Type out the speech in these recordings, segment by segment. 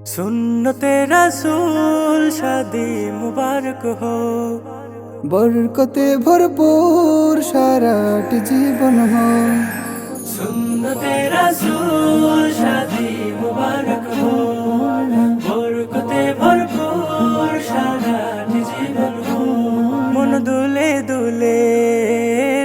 सुन्नते रसूल शादी मुबारक हो। বরকতে ভরপুর সারাটি জীবন हो। सुन्नते रसूल शादी मुबारक हो। बरकते भरपूर साराटी जीवन हो। मन दुले दुले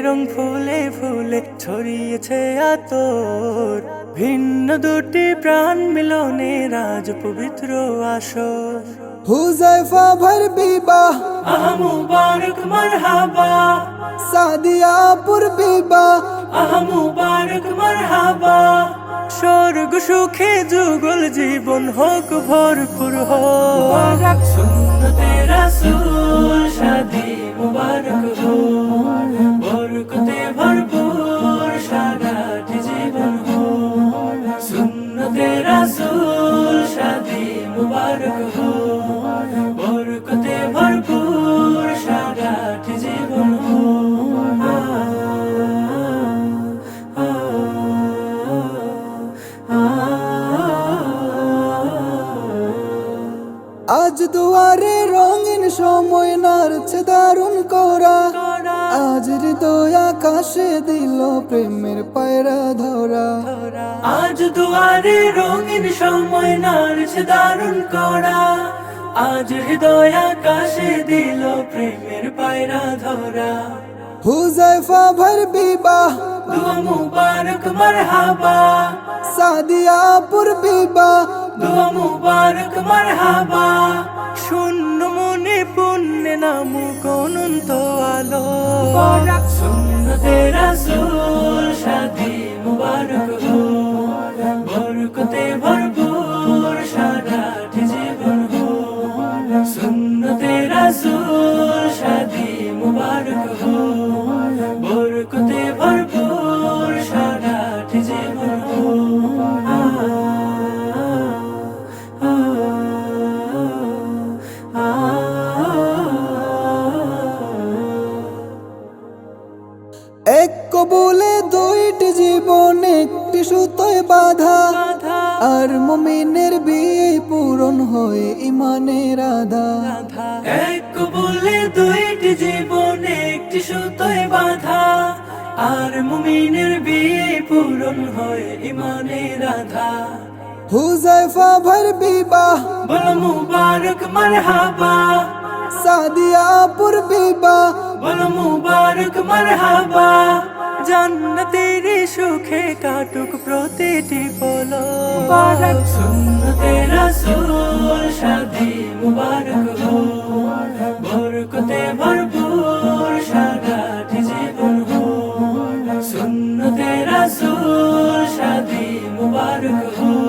रंग ফুলে ফুলে ছড়িয়েছে আতর, ভিন্ন দুটি প্রাণ মিলনে রাজ পবিত্র আসর। হুজাইফা ভর বিবাহ আহ মুবারক মারহাবা, সাদিয়াপুর বিবাহ আহ মুবারক মারহাবা। স্বর্গ সুখে যুগল জীবন হোক ভরপুর হোক। সুন্নতে রাসূল শাদি মুবারক हो। বরকতে ভরপুর সারাটি জীবন हो। সুন্নতে রাসূল শাদি মুবারক हो। বরকতে ভরপুর সারাটি জীবন हो। আজ দুয়ারে রঙিন সময় নাড়ছে দারুণ করা। আজ হৃদয় আকাশে দিল প্রেমের পায়রা ধরা। আজ দুয়ারে রঙিন সময় নাড়ছে দারুণ করা। আজ হৃদয় আকাশে দিল প্রেমের পায়রা ধরা। হুজাইফা ভর বিবাহ দুয়া মুবারক মারহাবা, সাদিয়াপুর বিবাহ দুয়া মুবারক মারহাবা। শূন্য মনে পুণ্যে নামুক অনন্ত আলো। সুন্নতে রাসূল শাদি মুবারক हो। বরকতে ভরপুর সারাটি জীবন हो। সুন্নতে রাসূল শাদি মুবারক हो। বরকতে ভরপুর সারাটি জীবন हो। এক কবুলে দুইটি জীবন একটি সুতোয় বাঁধা। আর মুমিনের বিয়ে পূরণ হয় ইমানের আধা। এক কবুলে দুইটি জীবন একটি সুতোয় বাঁধা। আর মুমিনের বিয়ে পূরণ হয় ইমানের আধা। হুজাইফা ভর বিবাহ বলো মুবারক মারহাবা, সাদিয়াপুর বিবাহ বলো মুবারক মারহাবা। জান্নাতের সুখে কাটুক প্রতিটি পল। সুন্নতে রাসূল শাদি মুবারক हो। বরকতে ভরপুর সারাটি জীবন हो। সুন্নতে রাসূল শাদি মুবারক हो।